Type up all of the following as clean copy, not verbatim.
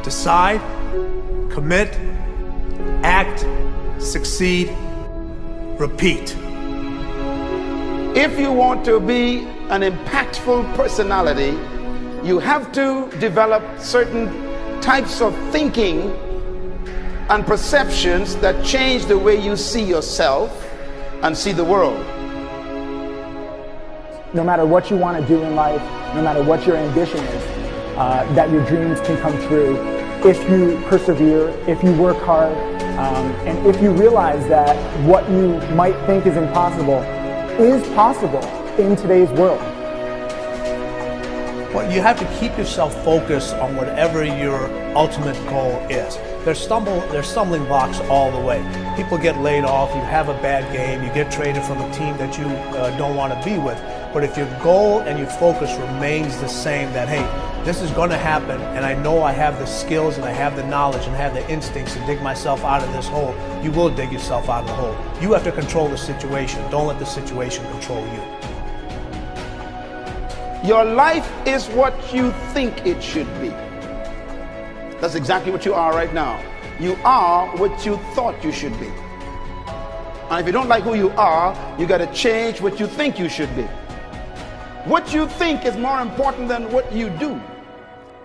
Decide, commit, act, succeed, repeat. If you want to be an impactful personality, you have to develop certain types of thinking and perceptions that change the way you see yourself and see the world. No matter what you want to do in life, no matter what your ambition is, that your dreams can come true if you persevere, if you work hard, and if you realize that what you might think is impossible is possible in today's world. Well, you have to keep yourself focused on whatever your ultimate goal is. There's stumbling blocks all the way. People get laid off, you have a bad game, you get traded from a team that you don't want to be with. But if your goal and your focus remains the same, that hey, this is going to happen, and I know I have the skills and I have the knowledge and have the instincts to dig myself out of this hole, you will dig yourself out of the hole. You have to control the situation. Don't let the situation control you. Your life is what you think it should be. That's exactly what you are right now. You are what you thought you should be. And if you don't like who you are, you got to change what you think you should be. What you think is more important than what you do.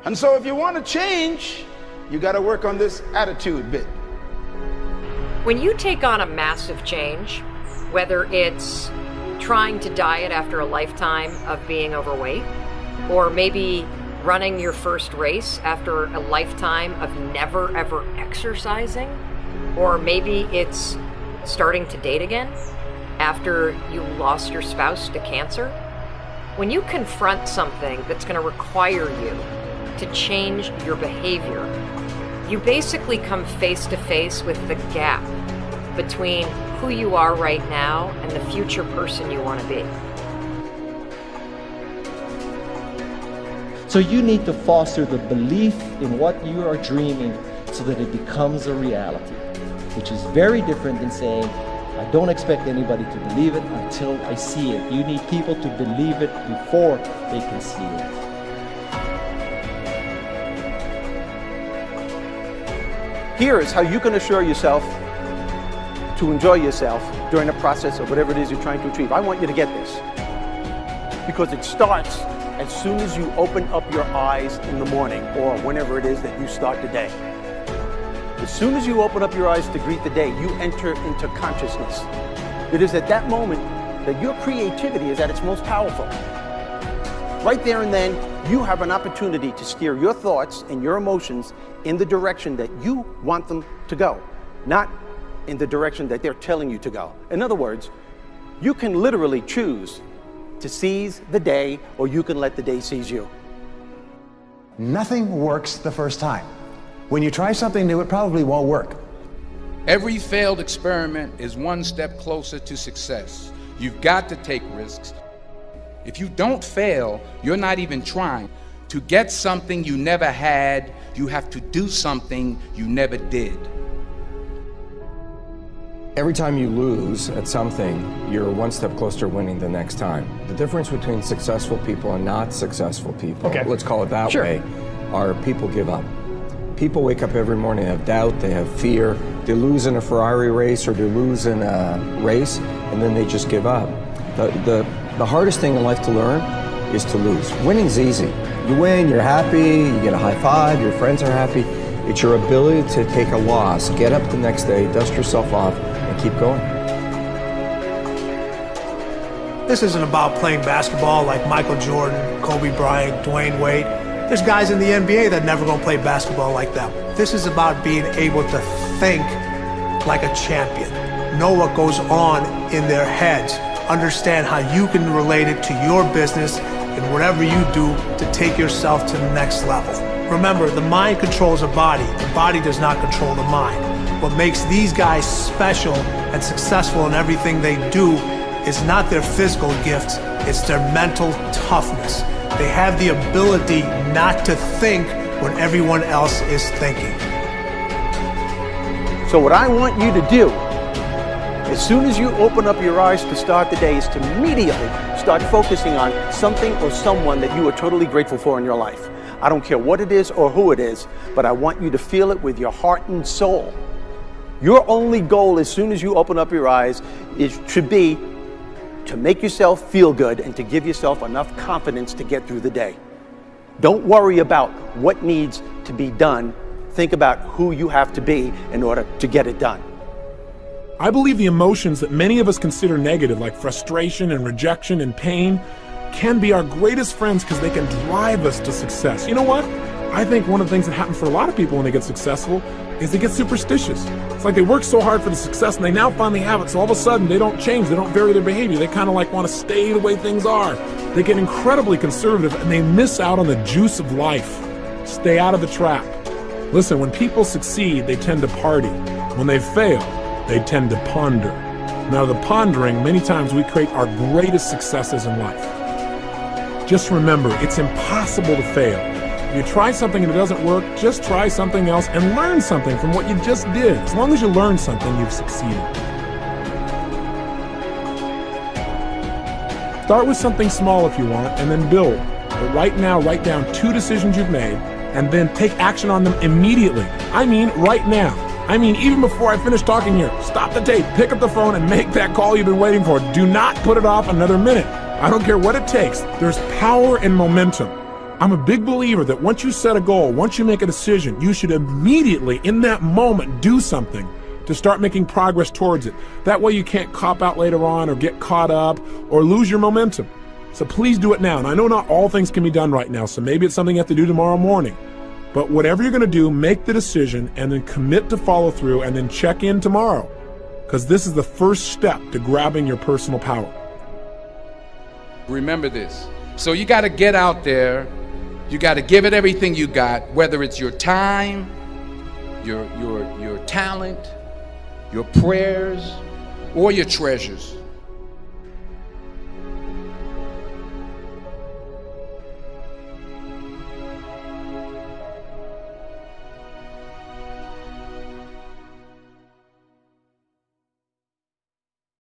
And so if you want to change, you got to work on this attitude bit. When you take on a massive change, whether it's trying to diet after a lifetime of being overweight, or maybe running your first race after a lifetime of never ever exercising, or maybe it's starting to date again after you lost your spouse to cancer, when you confront something that's going to require you to change your behavior, you basically come face to face with the gap between who you are right now and the future person you want to be. So you need to foster the belief in what you are dreaming so that it becomes a reality, which is very different than saying, I don't expect anybody to believe it until I see it. You need people to believe it before they can see it. Here is how you can assure yourself to enjoy yourself during the process of whatever it is you're trying to achieve. I want you to get this, because it starts as soon as you open up your eyes in the morning, or whenever it is that you start the day. As soon as you open up your eyes to greet the day, you enter into consciousness. It is at that moment that your creativity is at its most powerful. Right there and then, you have an opportunity to steer your thoughts and your emotions in the direction that you want them to go, not in the direction that they're telling you to go. In other words, you can literally choose to seize the day, or you can let the day seize you. Nothing works the first time. When you try something new, it probably won't work. Every failed experiment is one step closer to success. You've got to take risks. If you don't fail, you're not even trying. To get something you never had, you have to do something you never did. Every time you lose at something, you're one step closer to winning the next time. The difference between successful people and not successful people, let's call it that way, are people give up. People wake up every morning, they have doubt, they have fear, they lose in a Ferrari race or they lose in a race, and then they just give up. The hardest thing in life to learn is to lose. Winning's easy. You win, you're happy, you get a high five, your friends are happy. It's your ability to take a loss, get up the next day, dust yourself off, and keep going. This isn't about playing basketball like Michael Jordan, Kobe Bryant, Dwayne Wade. There's guys in the NBA that never gonna play basketball like them. This is about being able to think like a champion, know what goes on in their heads, understand how you can relate it to your business and whatever you do to take yourself to the next level. Remember, the mind controls the body does not control the mind. What makes these guys special and successful in everything they do is not their physical gifts, it's their mental toughness. They have the ability not to think when everyone else is thinking. So what I want you to do, as soon as you open up your eyes to start the day, is to immediately start focusing on something or someone that you are totally grateful for in your life. I don't care what it is or who it is, but I want you to feel it with your heart and soul. Your only goal as soon as you open up your eyes should be to make yourself feel good and to give yourself enough confidence to get through the day. Don't worry about what needs to be done. Think about who you have to be in order to get it done. I believe the emotions that many of us consider negative, like frustration and rejection and pain, can be our greatest friends because they can drive us to success. You know what? I think one of the things that happens for a lot of people when they get successful is they get superstitious. It's like they work so hard for the success and they now finally have it, so all of a sudden they don't change, they don't vary their behavior, they kind of like want to stay the way things are. They get incredibly conservative and they miss out on the juice of life. Stay out of the trap. Listen, when people succeed, they tend to party. When they fail, they tend to ponder. Now, the pondering, many times we create our greatest successes in life. Just remember, it's impossible to fail. If you try something and it doesn't work, just try something else and learn something from what you just did. As long as you learn something, you've succeeded. Start with something small if you want, and then build. But right now, write down 2 decisions you've made, and then take action on them immediately. I mean, right now. I mean, even before I finish talking here, stop the tape, pick up the phone, and make that call you've been waiting for. Do not put it off another minute. I don't care what it takes. There's power in momentum. I'm a big believer that once you set a goal, once you make a decision, you should immediately, in that moment, do something to start making progress towards it. That way you can't cop out later on or get caught up or lose your momentum. So please do it now. And I know not all things can be done right now, so maybe it's something you have to do tomorrow morning. But whatever you're going to do, make the decision and then commit to follow through and then check in tomorrow. Because this is the first step to grabbing your personal power. Remember this. So you got to get out there. You got to give it everything you got, whether it's your time, your talent, your prayers, or your treasures.